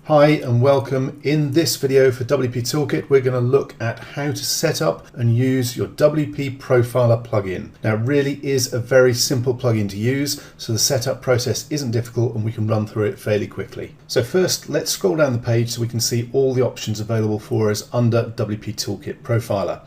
Hi and welcome. In this video for WP Toolkit, we're going to look at how to set up and use your WP Profiler plugin. Now, it really is a very simple plugin to use, so the setup process isn't difficult and we can run through it fairly quickly. So first, let's scroll down the page so we can see all the options available for us under WP Toolkit Profiler.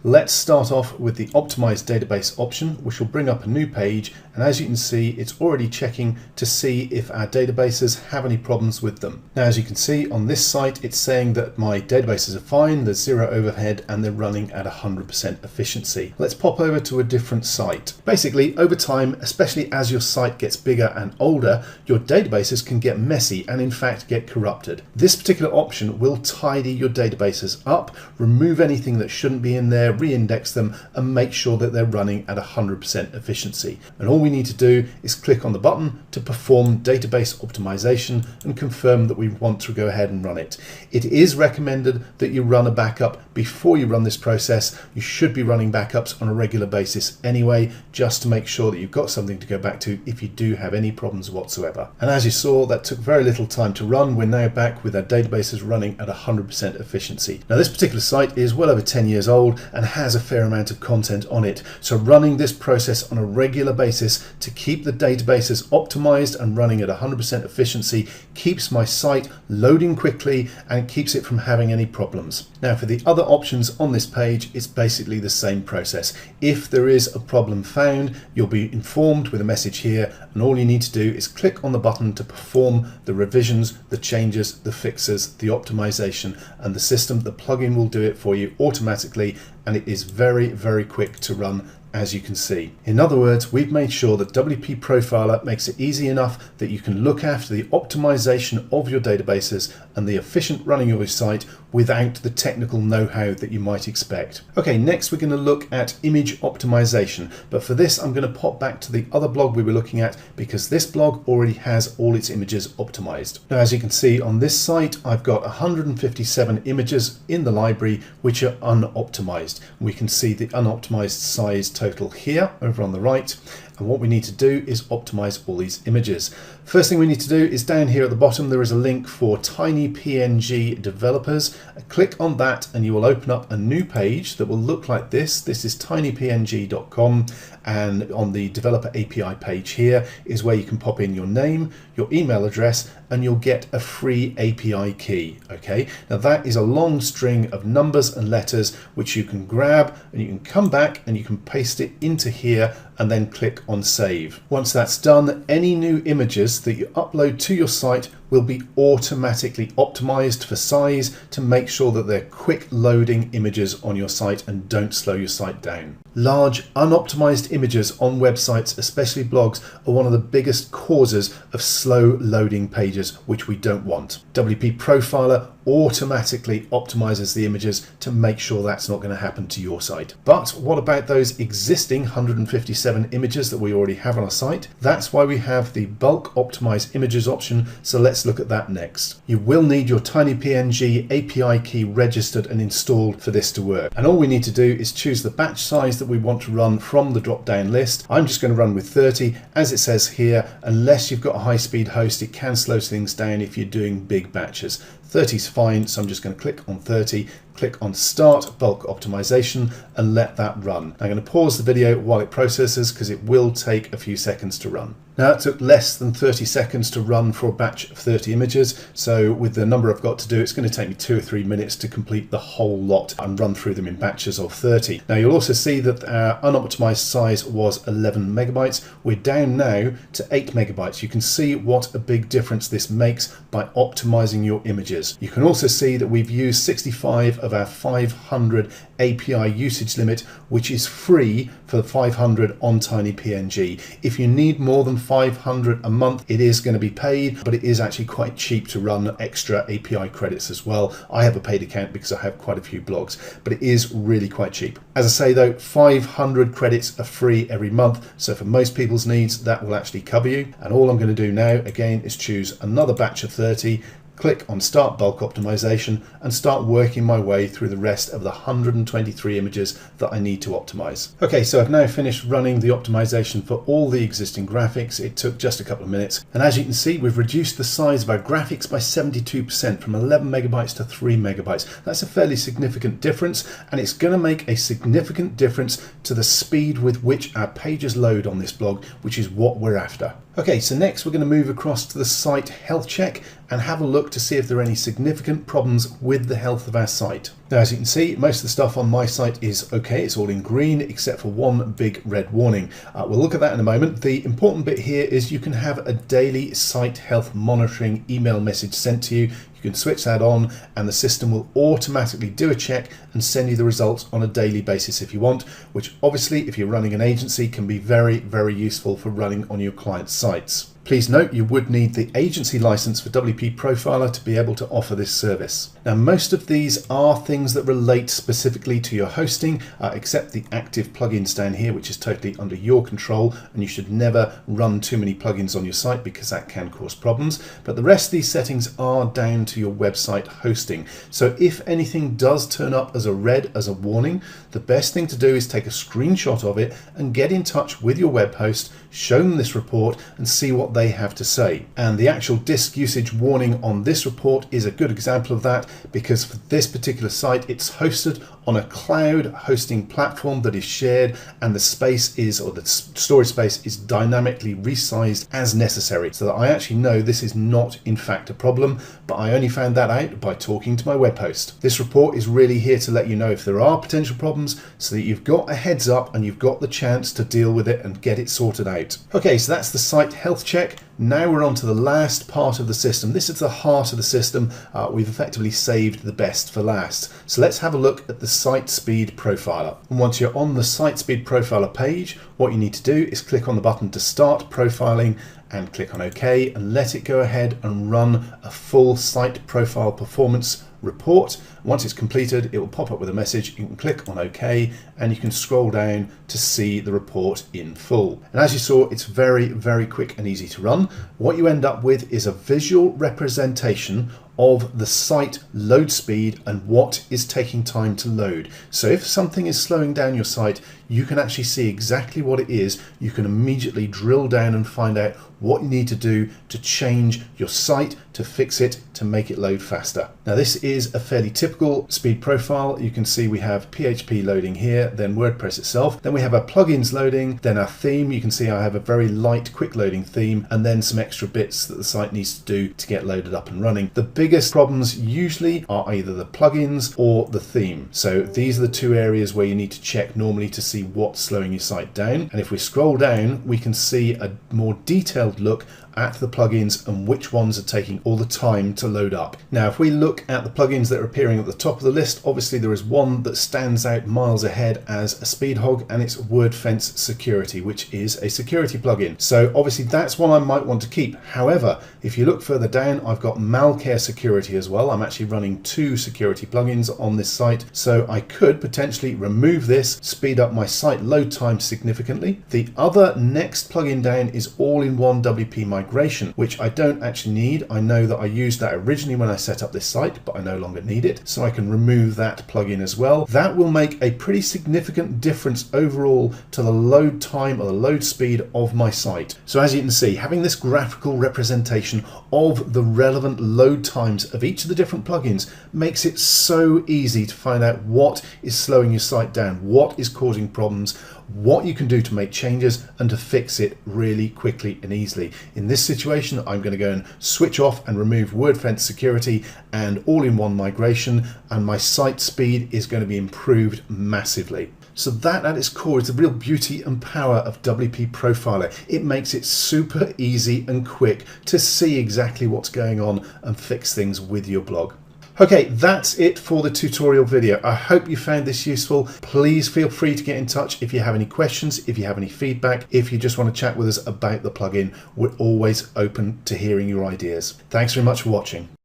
Let's start off with the Optimized Database option, which will bring up a new page, and as you can see, it's already checking to see if our databases have any problems with them. Now, as you can see on this site, it's saying that my databases are fine, there's zero overhead, and they're running at 100% efficiency. Let's pop over to a different site. Basically, over time, especially as your site gets bigger and older, your databases can get messy and in fact get corrupted. This particular option will tidy your databases up, remove anything that shouldn't be in there, re-index them, and make sure that they're running at 100% efficiency. And all we need to do is click on the button to perform database optimization and confirm that we want to go ahead and run it. It is recommended that you run a backup before you run this process. You should be running backups on a regular basis anyway, just to make sure that you've got something to go back to if you do have any problems whatsoever. And as you saw, that took very little time to run. We're now back with our databases running at 100% efficiency. Now, this particular site is well over 10 years old and has a fair amount of content on it. So running this process on a regular basis to keep the databases optimized and running at 100% efficiency keeps my site loading quickly and keeps it from having any problems. Now, for the other options on this page, it's basically the same process. If there is a problem found, you'll be informed with a message here, and all you need to do is click on the button to perform the revisions, the changes, the fixes, the optimization, and the system, the plugin will do it for you automatically, and it is very, very quick to run, as you can see. In other words, we've made sure that WP Profiler makes it easy enough that you can look after the optimization of your databases and the efficient running of your site without the technical know-how that you might expect. Okay, next we're going to look at image optimization, but for this I'm going to pop back to the other blog we were looking at because this blog already has all its images optimized. Now, as you can see on this site, I've got 157 images in the library which are unoptimized. We can see the unoptimized size total here over on the right, and what we need to do is optimize all these images. First thing we need to do is down here at the bottom there is a link for tiny PNG developers. Click on that and you will open up a new page that will look like this. This is tinypng.com, and on the developer API page here is where you can pop in your name, your email address, and you'll get a free API key. Okay, now that is a long string of numbers and letters which you can grab and you can come back and you can paste it into here and then click on save. Once that's done, any new images that you upload to your site will be automatically optimized for size to make sure that they're quick loading images on your site and don't slow your site down. Large unoptimized images on websites, especially blogs, are one of the biggest causes of slow loading pages, which we don't want. WP Profiler automatically optimizes the images to make sure that's not going to happen to your site. But what about those existing 157 images that we already have on our site? That's why we have the bulk optimize images option, so let's look at that next. You will need your tinypng API key registered and installed for this to work, and all we need to do is choose the batch size that we want to run from the drop down list. I'm just going to run with 30, as it says here. Unless you've got a high speed host, it can slow things down if you're doing big batches. 30 is fine, so I'm just going to click on 30, click on Start Bulk Optimization, and let that run. I'm going to pause the video while it processes because it will take a few seconds to run. Now, it took less than 30 seconds to run for a batch of 30 images, so with the number I've got to do, it's going to take me 2 or 3 minutes to complete the whole lot and run through them in batches of 30. Now, you'll also see that our unoptimized size was 11 megabytes. We're down now to 8 megabytes. You can see what a big difference this makes by optimizing your images. You can also see that we've used 65 of our 500 API usage limit, which is free for the 500 on tinypng. If you need more than 500 a month, it is going to be paid, but it is actually quite cheap to run extra API credits as well. I have a paid account because I have quite a few blogs, but it is really quite cheap. As I say though, 500 credits are free every month, so for most people's needs that will actually cover you. And all I'm going to do now again is choose another batch of 30, click on Start Bulk Optimization and start working my way through the rest of the 123 images that I need to optimize. Okay, so I've now finished running the optimization for all the existing graphics. It took just a couple of minutes. And as you can see, we've reduced the size of our graphics by 72% from 11 megabytes to 3 megabytes. That's a fairly significant difference, and it's going to make a significant difference to the speed with which our pages load on this blog, which is what we're after. Okay, so next we're going to move across to the site health check and have a look to see if there are any significant problems with the health of our site. Now, as you can see, most of the stuff on my site is okay. It's all in green except for one big red warning. We'll look at that in a moment. The important bit here is you can have a daily site health monitoring email message sent to you. You can switch that on and the system will automatically do a check and send you the results on a daily basis if you want, which obviously, if you're running an agency, can be very, very useful for running on your clients' sites. Please note you would need the agency license for WP Profiler to be able to offer this service. Now, most of these are things that relate specifically to your hosting, except the active plugins down here, which is totally under your control, and you should never run too many plugins on your site because that can cause problems. But the rest of these settings are down to your website hosting. So if anything does turn up as a red, as a warning, the best thing to do is take a screenshot of it and get in touch with your web host, show them this report and see what they have to say. And the actual disk usage warning on this report is a good example of that, because for this particular site, it's hosted on a cloud hosting platform that is shared, and the space is, or the storage space is dynamically resized as necessary, so that I actually know this is not in fact a problem, but I only found that out by talking to my web host. This report is really here to let you know if there are potential problems, so that you've got a heads up and you've got the chance to deal with it and get it sorted out. Okay, so that's the site health check. Now we're on to the last part of the system. This is the heart of the system. We've effectively saved the best for last. So let's have a look at the Site Speed Profiler. And once you're on the Site Speed Profiler page, what you need to do is click on the button to start profiling and click on OK and let it go ahead and run a full site profile performance report. Once it's completed, it will pop up with a message. You can click on OK and you can scroll down to see the report in full. And as you saw, it's very, very quick and easy to run. What you end up with is a visual representation of the site load speed and what is taking time to load. So if something is slowing down your site, you can actually see exactly what it is. You can immediately drill down and find out what you need to do to change your site, to fix it, to make it load faster. Now, this is a fairly typical speed profile. You can see we have PHP loading here, then WordPress itself, then we have our plugins loading, then our theme. You can see I have a very light, quick loading theme, and then some extra bits that the site needs to do to get loaded up and running. The biggest problems usually are either the plugins or the theme. So these are the two areas where you need to check normally to see what's slowing your site down. And if we scroll down, we can see a more detailed look at the plugins and which ones are taking all the time to load up. Now, if we look at the plugins that are appearing at the top of the list, obviously there is one that stands out miles ahead as a speed hog, and it's Wordfence Security, which is a security plugin. So obviously that's one I might want to keep. However, if you look further down, I've got Malcare Security as well. I'm actually running two security plugins on this site, so I could potentially remove this, speed up my site load time significantly. The other next plugin down is all-in-one WP migration, which I don't actually need. I know that I used that originally when I set up this site, but I no longer need it, so I can remove that plugin as well. That will make a pretty significant difference overall to the load time or the load speed of my site. So as you can see, having this graphical representation of the relevant load times of each of the different plugins makes it so easy to find out what is slowing your site down, what is causing problems, what you can do to make changes and to fix it really quickly and easily. In this situation, I'm going to go and switch off and remove Wordfence Security and all-in-one migration, and my site speed is going to be improved massively. So that at its core is the real beauty and power of WP Profiler. It makes it super easy and quick to see exactly what's going on and fix things with your blog. Okay, that's it for the tutorial video. I hope you found this useful. Please feel free to get in touch if you have any questions, if you have any feedback, if you just want to chat with us about the plugin. We're always open to hearing your ideas. Thanks very much for watching.